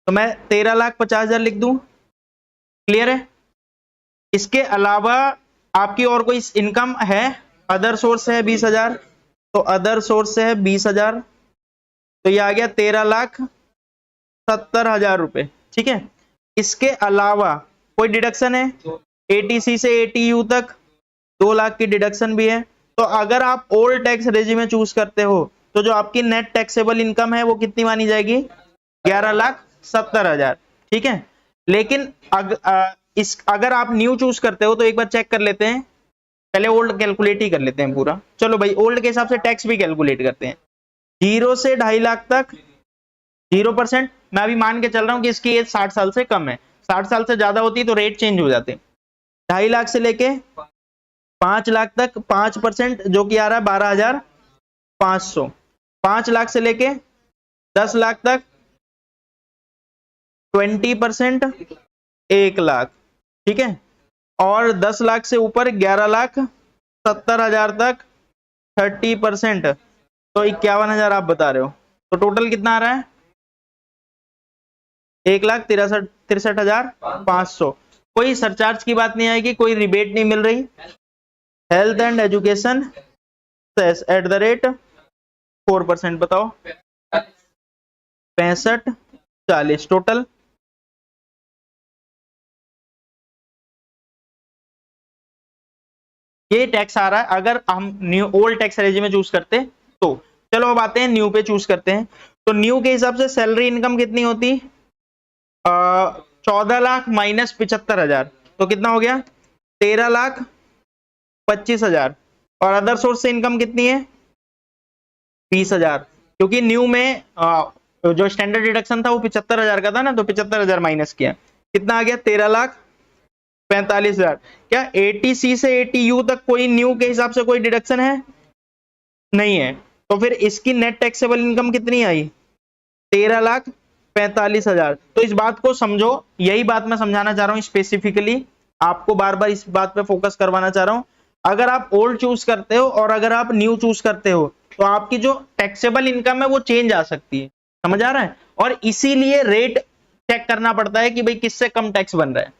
तो मैं 13,50,000 लिख दूं। क्लियर है? इसके अलावा आपकी और कोई इनकम है? अदर सोर्स है 20,000, तो अदर सोर्स है 20,000, तो ये आ गया 13,70,000 रुपए। ठीक है, इसके अलावा कोई डिडक्शन है? एटीसी से एटीयू तक 2 लाख की डिडक्शन भी है। तो अगर आप ओल्ड टैक्स रेजिम चूज करते हो तो जो आपकी नेट टैक्सेबल इनकम है वो कितनी मानी जाएगी? 11,70,000। ठीक है, लेकिन अगर आप न्यू चूज करते हो तो एक बार चेक कर लेते हैं, पहले ओल्ड कैलकुलेट ही कर लेते हैं पूरा। चलो भाई, ओल्ड के हिसाब से टैक्स भी कैलकुलेट करते हैं। 0 से 2.5 लाख तक 0%। मैं अभी मान के चल रहा हूं कि इसकी एज 60 साल से कम है, 60 साल से ज्यादा होती तो रेट चेंज हो जाते। 2.5 लाख से लेके 5 लाख तक 5%, जो कि आ रहा है 12,500। 5 लाख से लेके 10 लाख तक 20%, 1 लाख। ठीक है, और 10 लाख से ऊपर 11,70,000 तक 30%, तो 51,000 आप बता रहे हो। तो टोटल कितना आ रहा है? 1,63,500। कोई सरचार्ज की बात नहीं आएगी, कोई रिबेट नहीं मिल रही। Health and education cess at the rate 4%। बताओ, 65,40 टोटल। ये टैक्स आ रहा है अगर हम new old tax regime choose करते तो। चलो अब आते हैं न्यू पे, चूज करते हैं। तो न्यू के हिसाब से सैलरी इनकम कितनी होती? 14 लाख माइनस 75,000, तो कितना हो गया? 13,25,000। और अदर सोर्स से इनकम कितनी है? 20,000, क्योंकि न्यू में जो स्टैंडर्ड डिडक्शन था वो 75,000 का था ना, तो 75,000 माइनस किया, कितना आ गया? 13,45,000। क्या एटीसी से एटीयू तक कोई न्यू के हिसाब से कोई डिडक्शन है? नहीं है, तो फिर इसकी नेट टैक्सेबल इनकम कितनी आई? 13,45,000। तो इस बात को समझो, यही बात मैं समझाना चाह रहा हूं स्पेसिफिकली, आपको बार बार इस बात पे फोकस करवाना चाह रहा हूं। अगर आप ओल्ड चूज करते हो और अगर आप न्यू चूज करते हो तो आपकी जो टैक्सेबल इनकम है वो चेंज आ सकती है। समझ आ रहा है? और इसीलिए रेट चेक करना पड़ता है कि भाई किससे कम टैक्स बन रहा है।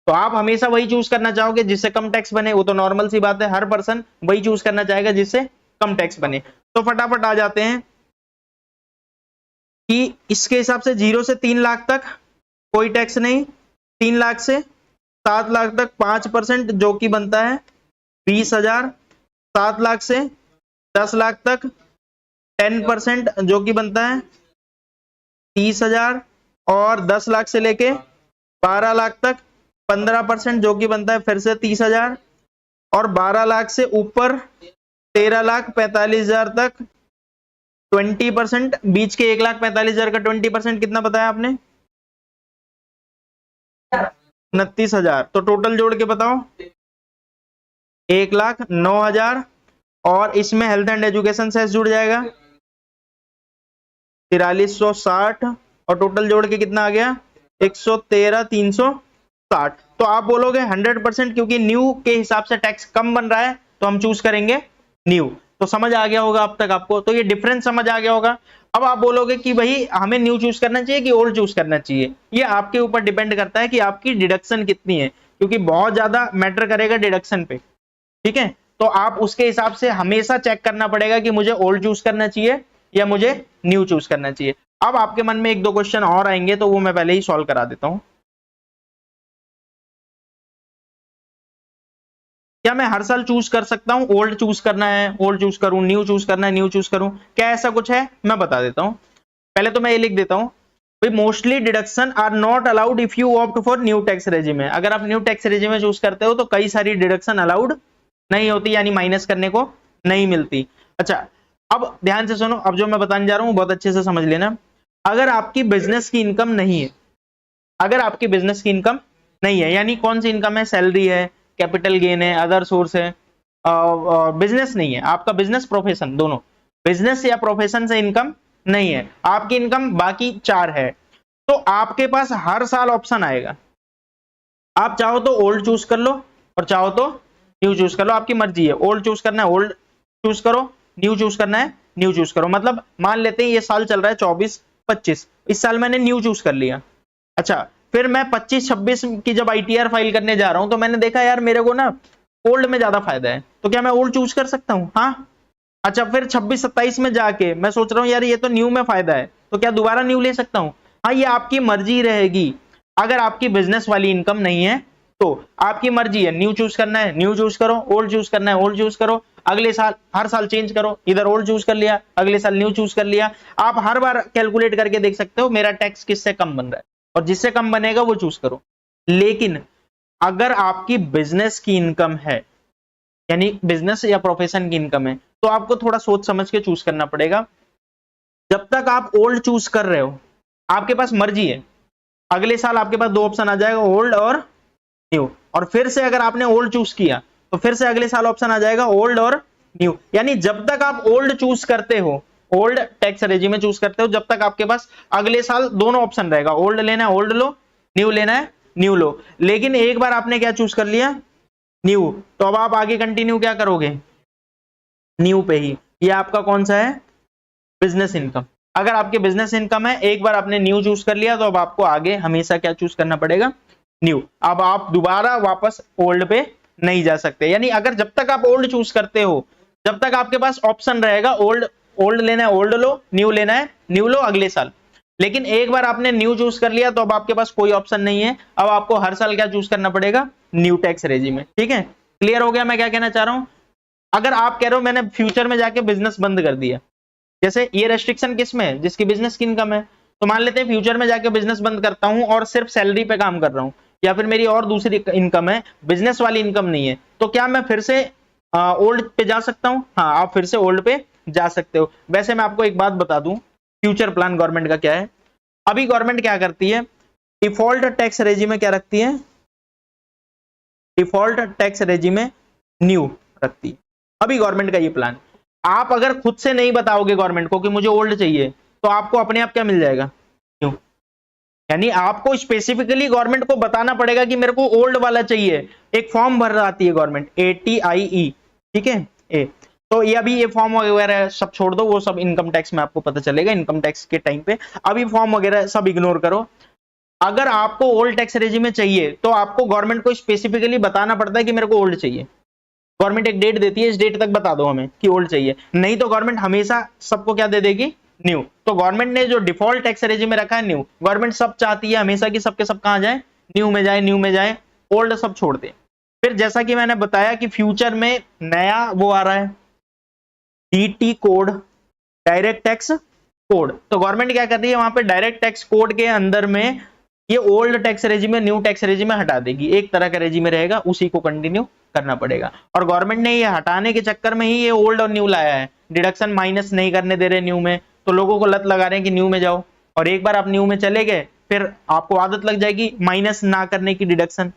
तो आप हमेशा वही चूज करना चाहोगे जिससे कम टैक्स बने, वो तो नॉर्मल सी बात है, हर पर्सन वही चूज करना चाहेगा जिससे कम टैक्स बने। तो फटाफट आ जाते हैं कि इसके हिसाब से 0 से 3 लाख तक कोई टैक्स नहीं, 3 लाख से 7 लाख तक 5%, जो कि बनता है 20,000। 7 लाख से 10 लाख तक 10%, जो कि बनता है 30,000। और 10 लाख से लेके 12 लाख तक 15%, जो कि बनता है फिर से 30,000। और 12 लाख से ऊपर 13,45,000 तक 20%, बीच के 1,45,000 का 20% कितना बताया आपने? 29,000। तो टोटल जोड़ के बताओ, 1,09,000। और इसमें हेल्थ एंड एजुकेशन सेस जुड़ जाएगा 4360, और टोटल जोड़ के कितना आ गया? 113,360। तो आप बोलोगे 100%, क्योंकि न्यू के हिसाब से टैक्स कम बन रहा है तो हम चूज करेंगे न्यू। तो समझ आ गया होगा अब तक आपको, तो ये डिफरेंस समझ आ गया होगा। अब आप बोलोगे कि भाई हमें न्यू चूज करना चाहिए कि ओल्ड चूज करना चाहिए। ये आपके ऊपर डिपेंड करता है कि आपकी डिडक्शन कितनी है, क्योंकि बहुत ज्यादा मैटर करेगा डिडक्शन पे। ठीक है, तो आप उसके हिसाब से हमेशा चेक करना पड़ेगा कि मुझे ओल्ड चूज करना चाहिए या मुझे न्यू चूज करना चाहिए। अब आपके मन में 1-2 क्वेश्चन और आएंगे, तो वो मैं पहले ही सॉल्व करा देता हूं। क्या मैं हर साल चूज कर सकता हूं? ओल्ड चूज करना है ओल्ड चूज करूं, न्यू चूज करना है न्यू चूज करूं, क्या ऐसा कुछ है? मैं बता देता हूं। पहले तो मैं ये लिख देता हूं, भाई mostly deduction are not allowed if you opt for new tax regime. अगर आप न्यू टैक्स रेजिम चूज करते हो तो कई सारी डिडक्शन अलाउड नहीं होती, यानी माइनस करने को नहीं मिलती। अच्छा, अब ध्यान से सुनो, अब जो मैं बताने जा रहा हूं बहुत अच्छे से समझ लेना। अगर आपकी बिजनेस की इनकम नहीं है, अगर आपकी बिजनेस की इनकम नहीं है, यानी कौन सी इनकम है? सैलरी है, कैपिटल गेन है, अदर सोर्स है, बिजनेस नहीं है, आपका बिजनेस प्रोफेशन दोनों, बिजनेस या प्रोफेशन से इनकम नहीं है, आपकी इनकम बाकी 4 है, तो आपके पास हर साल ऑप्शन आएगा। आप चाहो तो ओल्ड चूज कर लो और चाहो तो न्यू चूज कर लो, आपकी मर्जी है। ओल्ड चूज करना है ओल्ड चूज करो, न्यू चूज करना है न्यू चूज करो। मतलब मान लेते हैं ये साल चल रहा है 24, 25, इस साल मैंने न्यू चूज कर लिया। अच्छा, फिर मैं 25-26 की जब ITR फाइल करने जा रहा हूं तो मैंने देखा यार मेरे को ना ओल्ड में ज्यादा फायदा है, तो क्या मैं ओल्ड चूज कर सकता हूं? हाँ। अच्छा, फिर 26-27 में जाके मैं सोच रहा हूं यार ये तो न्यू में फायदा है, तो क्या दोबारा न्यू ले सकता हूं? हाँ, ये आपकी मर्जी रहेगी। अगर आपकी बिजनेस वाली इनकम नहीं है तो आपकी मर्जी है, न्यू चूज करना है न्यू चूज करो, ओल्ड चूज करना है ओल्ड चूज करो, अगले साल हर साल चेंज करो, इधर ओल्ड चूज कर लिया अगले साल न्यू चूज कर लिया। आप हर बार कैलकुलेट करके देख सकते हो मेरा टैक्स किससे कम बन रहा है, और जिससे कम बनेगा वो चूज करो। लेकिन अगर आपकी बिजनेस की इनकम है, यानी बिजनेस या प्रोफेशन की इनकम है, तो आपको थोड़ा सोच समझ के चूज करना पड़ेगा। जब तक आप ओल्ड चूज कर रहे हो आपके पास मर्जी है, अगले साल आपके पास दो ऑप्शन आ जाएगा, ओल्ड और न्यू, और फिर से अगर आपने ओल्ड चूज किया तो फिर से अगले साल ऑप्शन आ जाएगा ओल्ड और न्यू। यानी जब तक आप ओल्ड चूज करते हो, ओल्ड टैक्स रेजिम में चूज करते हो, जब तक आपके पास अगले साल दोनों ऑप्शन रहेगा, ओल्ड लेना है ओल्ड लो, न्यू लेना है न्यू लो। लेकिन एक बार आपने क्या चूज कर लिया, न्यू, तो अब आप आगे कंटिन्यू क्या करोगे, न्यू पे ही। ये आपका कौन सा है, बिजनेस इनकम। अगर आपके बिजनेस इनकम है, एक बार आपने न्यू चूज कर लिया तो अब आपको आगे हमेशा क्या चूज करना पड़ेगा, न्यू। अब आप दोबारा वापस ओल्ड पे नहीं जा सकते। यानी अगर जब तक आप ओल्ड चूज करते हो, जब तक आपके पास ऑप्शन रहेगा ओल्ड, ओल्ड लेना है ओल्ड लो, न्यू लेना है न्यू लो अगले साल। लेकिन एक बार आपने न्यू चूज कर लिया तो अब आपके पास कोई ऑप्शन नहीं है, अब आपको हर साल क्या चूज करना पड़ेगा, न्यू टैक्स रेजिम में। ठीक है, क्लियर हो गया मैं क्या कहना चाह रहा हूं? अगर आप कह रहे हो मैंने फ्यूचर में जाके बिजनेस बंद कर दिया, जैसे ये रेस्ट्रिक्शन किस में है, जिसकी बिजनेस की इनकम है, तो मान लेते हैं फ्यूचर में जाके बिजनेस बंद करता हूं और सिर्फ सैलरी पे काम कर रहा हूं, या फिर मेरी और दूसरी इनकम है, बिजनेस वाली इनकम नहीं है, तो क्या मैं फिर से ओल्ड पे जा सकता हूं? हाँ, आप फिर से ओल्ड पे जा सकते हो। वैसे मैं आपको एक बात बता दूं, फ्यूचर प्लान गवर्नमेंट का क्या है। अभी गवर्नमेंट क्या करती है, डिफॉल्ट टैक्स रेजिम में क्या रखती है, डिफॉल्ट टैक्स रेजिम में न्यू रखती है। अभी गवर्नमेंट का ये प्लान, आप अगर खुद से नहीं बताओगे गवर्नमेंट को कि मुझे ओल्ड चाहिए, तो आपको अपने आप क्या मिल जाएगा, न्यू। यानी आपको स्पेसिफिकली गवर्नमेंट को बताना पड़ेगा कि मेरे को ओल्ड वाला चाहिए। एक फॉर्म भर आती है गवर्नमेंट, ATIE, ठीक है, ए। तो ये अभी ये फॉर्म वगैरह सब छोड़ दो, वो सब इनकम टैक्स में आपको पता चलेगा, इनकम टैक्स के टाइम पे। अभी फॉर्म वगैरह सब इग्नोर करो। अगर आपको ओल्ड टैक्स रेजिम में चाहिए तो आपको गवर्नमेंट को स्पेसिफिकली बताना पड़ता है कि मेरे को ओल्ड चाहिए। गवर्नमेंट एक डेट देती है, इस डेट तक बता दो हमें कि ओल्ड चाहिए, नहीं तो गवर्नमेंट हमेशा सबको क्या दे देगी, न्यू। तो गवर्नमेंट ने जो डिफॉल्ट टैक्स रेजिम में रखा है न्यू, गवर्नमेंट सब चाहती है हमेशा कि सबके सब कहां जाए, न्यू में जाए, न्यू में जाए, ओल्ड सब छोड़ दे। फिर जैसा कि मैंने बताया कि फ्यूचर में नया वो आ रहा है, DT code, direct tax code. तो गवर्नमेंट क्या कर रही है, वहां पे डायरेक्ट टैक्स कोड के अंदर में ये ओल्ड टैक्स रेजिम में न्यू टैक्स रेजिम में हटा देगी, एक तरह का रेजिम में रहेगा, उसी को कंटिन्यू करना पड़ेगा। और गवर्नमेंट ने ये हटाने के चक्कर में ही ये ओल्ड और न्यू लाया है, डिडक्शन माइनस नहीं करने दे रहे न्यू में, तो लोगों को लत लगा रहे हैं कि न्यू में जाओ, और एक बार आप न्यू में चले गए फिर आपको आदत लग जाएगी माइनस ना करने की, डिडक्शन,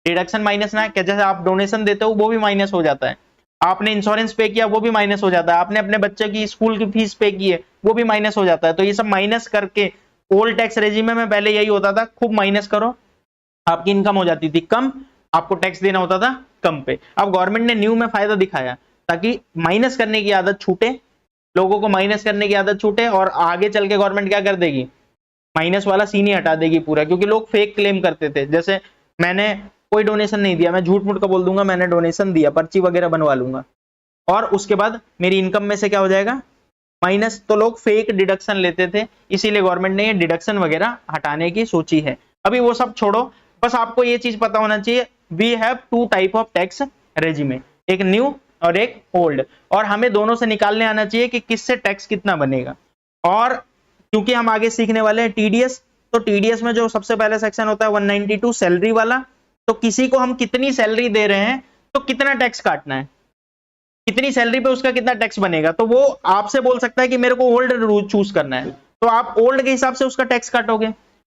डिडक्शन माइनस ना, जैसे आप डोनेशन देते हो वो भी माइनस हो जाता है, आपने इंश्योरेंस पे किया वो भी माइनस हो जाता है, आपने अपने बच्चे की स्कूल की फीस पे की है वो भी माइनस हो जाता है। तो ये सब माइनस करके, ओल्ड टैक्स रेजिम में पहले यही होता था, खूब माइनस करो, आपकी इनकम हो जाती थी कम, आपको टैक्स देना होता था कम पे। अब गवर्नमेंट ने न्यू में फायदा दिखाया ताकि माइनस करने की आदत छूटे, लोगों को माइनस करने की आदत छूटे, और आगे चल के गवर्नमेंट क्या कर देगी, माइनस वाला सीन ही हटा देगी पूरा। क्योंकि लोग फेक क्लेम करते थे, जैसे मैंने कोई डोनेशन नहीं दिया, मैं झूठ मूठ का बोल दूंगा मैंने डोनेशन दिया, पर्ची वगैरह बनवा लूंगा, और उसके बाद मेरी इनकम में से क्या हो जाएगा, माइनस। तो लोग फेक डिडक्शन लेते थे, इसीलिए गवर्नमेंट ने ये डिडक्शन वगैरह हटाने की सोची है। अभी वो सब छोड़ो, बस आपको ये चीज पता होना चाहिए, we have to type of tax regime, एक न्यू और एक ओल्ड, और हमें दोनों से निकालने आना चाहिए कि किससे टैक्स कितना बनेगा। और क्योंकि हम आगे सीखने वाले हैं टीडीएस, तो टीडीएस में जो सबसे पहला सेक्शन होता है 192 सैलरी वाला, तो किसी को हम कितनी सैलरी दे रहे हैं तो कितना टैक्स काटना है, कितनी सैलरी पे उसका कितना टैक्स बनेगा, तो वो आपसे बोल सकता है कि मेरे को ओल्ड चूज करना है, तो आप ओल्ड के हिसाब से उसका टैक्स काटोगे।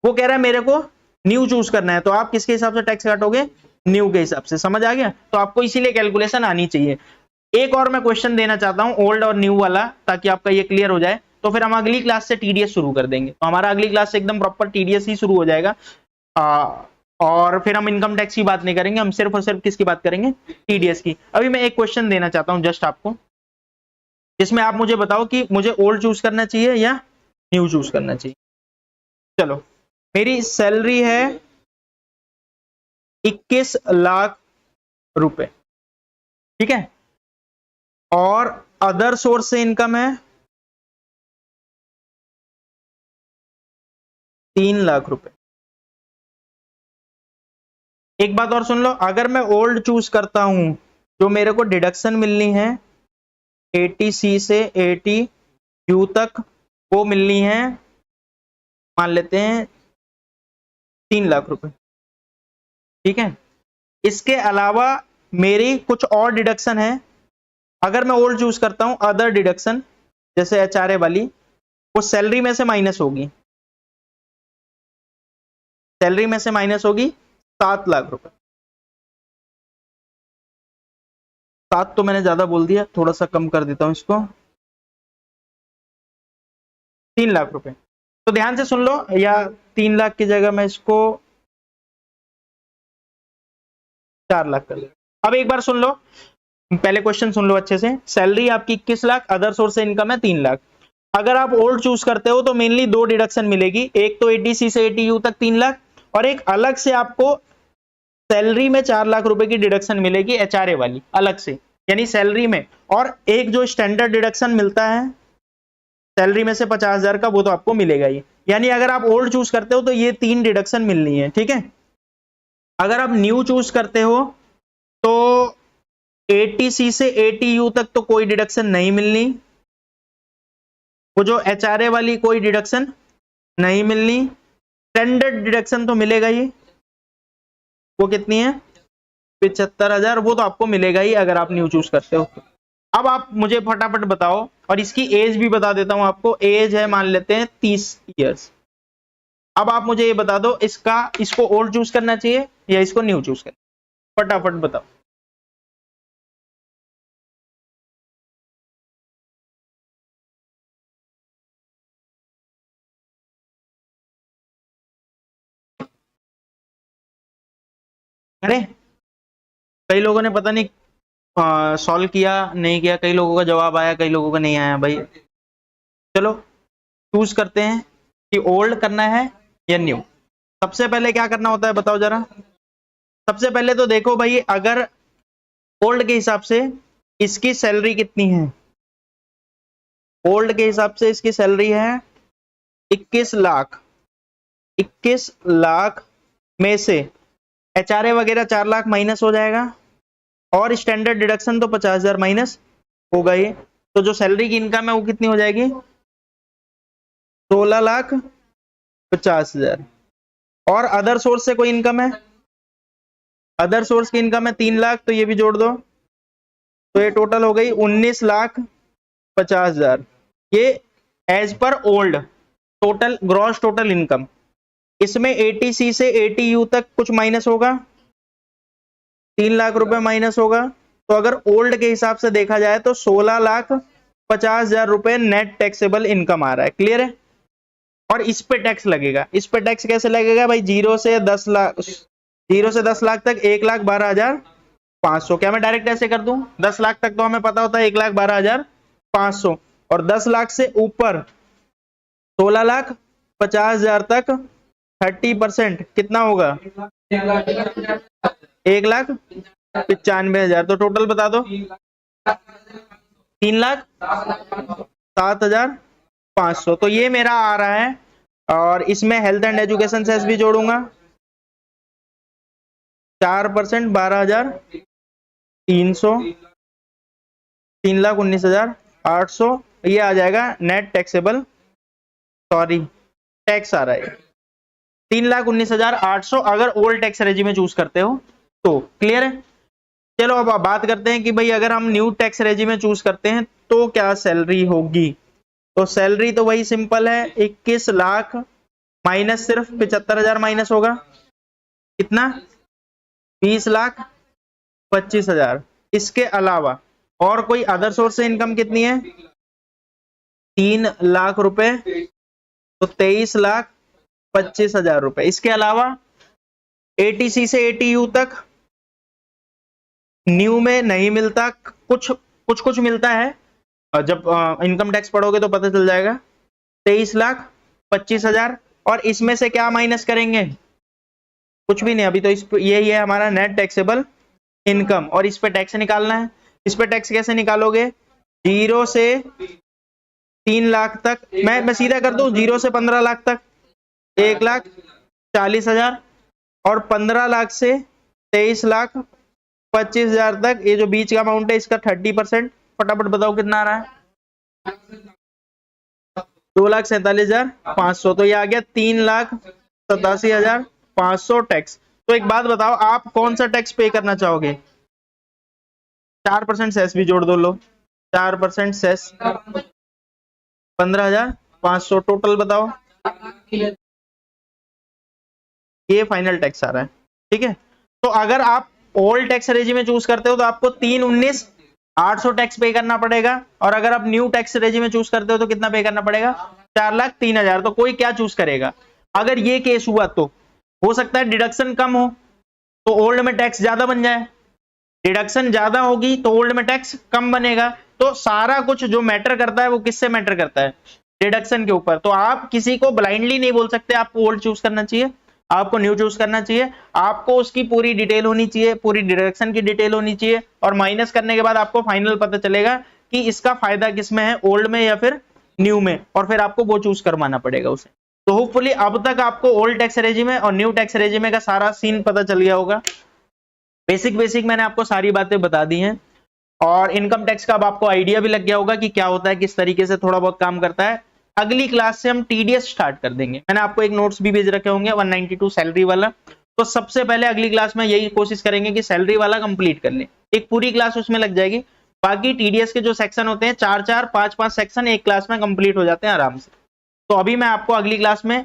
वो कह रहा है मेरे को न्यू चूज करना है, तो आप किसके हिसाब से टैक्स काटोगे, न्यू के हिसाब से। समझ आ गया? तो आपको इसीलिए कैलकुलेशन आनी चाहिए। एक और मैं क्वेश्चन देना चाहता हूं ओल्ड और न्यू वाला, ताकि आपका ये क्लियर हो जाए, तो फिर हम अगली क्लास से टीडीएस शुरू कर देंगे। तो हमारा अगली क्लास से एकदम प्रॉपर टीडीएस ही शुरू हो जाएगा, और फिर हम इनकम टैक्स की बात नहीं करेंगे, हम सिर्फ और सिर्फ किसकी बात करेंगे, टीडीएस की। अभी मैं एक क्वेश्चन देना चाहता हूं जस्ट आपको, जिसमें आप मुझे बताओ कि मुझे ओल्ड चूज करना चाहिए या न्यू चूज करना चाहिए। चलो, मेरी सैलरी है 21 लाख रुपए, ठीक है, और अदर सोर्स से इनकम है 3 लाख रुपए। एक बात और सुन लो, अगर मैं ओल्ड चूज करता हूं, जो मेरे को डिडक्शन मिलनी है 80C से 80U तक, वो मिलनी है, मान लेते हैं 3 लाख रुपए, ठीक है। इसके अलावा मेरी कुछ और डिडक्शन है, अगर मैं ओल्ड चूज करता हूं, अदर डिडक्शन जैसे HRA वाली, वो सैलरी में से माइनस होगी, सैलरी में से माइनस होगी 7 लाख रुपए। 7 तो मैंने ज्यादा बोल दिया, थोड़ा सा कम कर देता हूं इसको, 3 लाख रुपए। तो ध्यान से सुन लो, या 3 लाख की जगह मैं इसको 4 लाख कर लेता। अब एक बार सुन लो, पहले क्वेश्चन सुन लो अच्छे से। सैलरी आपकी 21 लाख, अदर सोर्स से इनकम है 3 लाख। अगर आप ओल्ड चूज करते हो तो मेनली 2 डिडक्शन मिलेगी, एक तो 80C से 80U तक 3 लाख, और एक अलग से आपको सैलरी में 4 लाख रुपए की डिडक्शन मिलेगी, HRA वाली अलग से, यानी सैलरी में। और एक जो स्टैंडर्ड डिडक्शन मिलता है सैलरी में से 50,000 का, वो तो आपको मिलेगा ही। यानी अगर आप ओल्ड चूज करते हो तो ये 3 डिडक्शन मिलनी है, ठीक है। अगर आप न्यू चूज करते हो तो 80C से 80U तक तो कोई डिडक्शन नहीं मिलनी, वो जो HRA वाली कोई डिडक्शन नहीं मिलनी, स्टैंडर्ड डिडक्शन तो मिलेगा ही, वो कितनी है 75,000, वो तो आपको मिलेगा ही अगर आप न्यू चूज करते हो। अब आप मुझे फटाफट बताओ, और इसकी एज भी बता देता हूं आपको, एज है मान लेते हैं 30 इयर्स। अब आप मुझे ये बता दो, इसको ओल्ड चूज करना चाहिए या इसको न्यू चूज करना, फटाफट बताओ। अरे कई लोगों ने पता नहीं सॉल्व किया नहीं किया, कई लोगों का जवाब आया, कई लोगों का नहीं आया भाई। चलो चूज करते हैं कि ओल्ड करना है या न्यू। सबसे पहले क्या करना होता है बताओ जरा। सबसे पहले तो देखो भाई, अगर ओल्ड के हिसाब से इसकी सैलरी कितनी है, ओल्ड के हिसाब से इसकी सैलरी है 21 लाख। 21 लाख में से HRA वगैरह 4 लाख माइनस हो जाएगा, और स्टैंडर्ड डिडक्शन तो 50,000 माइनस होगा ही। तो जो सैलरी की इनकम है वो कितनी हो जाएगी 16,50,000। और अदर सोर्स से कोई इनकम है, अदर सोर्स की इनकम है 3 लाख, तो ये भी जोड़ दो, तो ये टोटल हो गई 19,50,000। ये एज पर old total gross total income. इसमें 80C से 80U तक कुछ माइनस होगा, 3 लाख रुपए माइनस होगा। तो अगर ओल्ड के हिसाब से देखा जाए तो 16,50,000 रुपए नेट टैक्सेबल इनकम आ रहा है। क्लियर है। और इस पे टैक्स लगेगा। इस पे टैक्स कैसे लगेगा भाई, 0 से 10 लाख, 0 से 10 लाख तक 1,12,500। क्या मैं डायरेक्ट ऐसे कर दूं, 10 लाख तक तो हमें पता होता है 1,12,500, और 10 लाख से ऊपर 16,50,000 तक 30% कितना होगा 1,95,000। तो टोटल बता दो 3,07,500। तो ये मेरा आ रहा है, और इसमें हेल्थ एंड एजुकेशन सेस भी जोड़ूंगा 4%, 12,300, 3,19,800। ये आ जाएगा नेट टैक्सेबल, सॉरी टैक्स आ रहा है 3,19,800 अगर ओल्ड टैक्स रेजिम में चूज करते हो तो। क्लियर है। चलो अब बात करते हैं कि भाई अगर हम न्यू टैक्स रेजिम में चूज करते हैं तो क्या सैलरी होगी। तो सैलरी तो वही सिंपल है, 21 लाख माइनस सिर्फ 75,000 माइनस होगा कितना 20,25,000। इसके अलावा और कोई अदर सोर्स से इनकम कितनी है 3 लाख रुपए, तो 23,25,000 रुपए। इसके अलावा 80C से 80U तक न्यू में नहीं मिलता, कुछ मिलता है, जब इनकम टैक्स पढ़ोगे तो पता चल जाएगा 23,25,000। और इसमें से क्या माइनस करेंगे, कुछ भी नहीं, अभी तो यही है हमारा नेट टैक्सेबल इनकम, और इस पे टैक्स निकालना है। इस पे टैक्स कैसे निकालोगे, 0 से 3 लाख तक, मैं सीधा कर दूं, 0 से 15 लाख तक 1,40,000, और 15 लाख से 23,25,000 तक, ये जो बीच का अमाउंट है इसका 30%। फटाफट बताओ कितना आ रहा है, 2,47,500, तो ये आ गया 3,87,500 टैक्स। तो एक बात बताओ, आप कौन सा टैक्स पे करना चाहोगे, 4% सेस भी जोड़ दो, लो 4% सेस, 15,500 टोटल बताओ, ये फाइनल टैक्स आ रहा है। ठीक है, तो अगर आप ओल्ड टैक्स रेजिम में चूज करते हो तो आपको 3,19,800 टैक्स पे करना पड़ेगा, और अगर आप न्यू टैक्स रेजिम में चूज करते हो तो कितना पे करना पड़ेगा, 4,03,000। तो कोई क्या चूज करेगा, अगर ये केस हुआ तो हो सकता है डिडक्शन कम हो तो ओल्ड में टैक्स ज्यादा बन जाए, डिडक्शन ज्यादा होगी तो ओल्ड में टैक्स कम बनेगा। तो सारा कुछ जो मैटर करता है वो किससे मैटर करता है, डिडक्शन के ऊपर। तो आप किसी को ब्लाइंडली नहीं बोल सकते आपको ओल्ड चूज करना चाहिए, आपको न्यू चूज करना चाहिए, आपको उसकी पूरी डिटेल होनी चाहिए, पूरी डिडक्शन की डिटेल होनी चाहिए, और माइनस करने के बाद आपको फाइनल पता चलेगा कि इसका फायदा किसमें है, ओल्ड में या फिर न्यू में, और फिर आपको वो चूज करवाना पड़ेगा उसे। तो होपफुली अब तक आपको ओल्ड टैक्स रेजिमे और न्यू टैक्स रेजिमे का सारा सीन पता चल गया होगा। बेसिक मैंने आपको सारी बातें बता दी हैं, और इनकम टैक्स का अब आपको आइडिया भी लग गया होगा कि क्या होता है, किस तरीके से थोड़ा बहुत काम करता है। अगली क्लास से हम टीडीएस स्टार्ट कर देंगे, मैंने आपको एक नोट्स भी भेज रखे होंगे 192 सैलरी वाला। तो सबसे पहले अगली क्लास में यही कोशिश करेंगे कि सैलरी वाला कंप्लीट कर ले, एक पूरी क्लास उसमें लग जाएगी। बाकी टीडीएस के जो सेक्शन होते हैं 4-4, 5-5 सेक्शन एक क्लास में कंप्लीट हो जाते हैं आराम से। तो अभी मैं आपको अगली क्लास में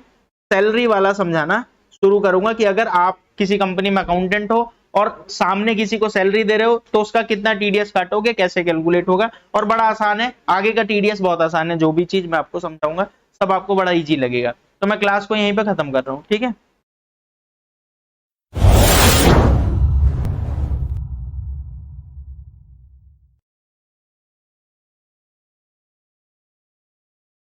सैलरी वाला समझाना शुरू करूंगा कि अगर आप किसी कंपनी में अकाउंटेंट हो और सामने किसी को सैलरी दे रहे हो तो उसका कितना टीडीएस काटोगे, कैसे कैलकुलेट होगा, और बड़ा आसान है, आगे का टीडीएस बहुत आसान है, जो भी चीज मैं आपको समझाऊंगा सब आपको बड़ा इजी लगेगा। तो मैं क्लास को यहीं पे खत्म कर रहा हूँ, ठीक है।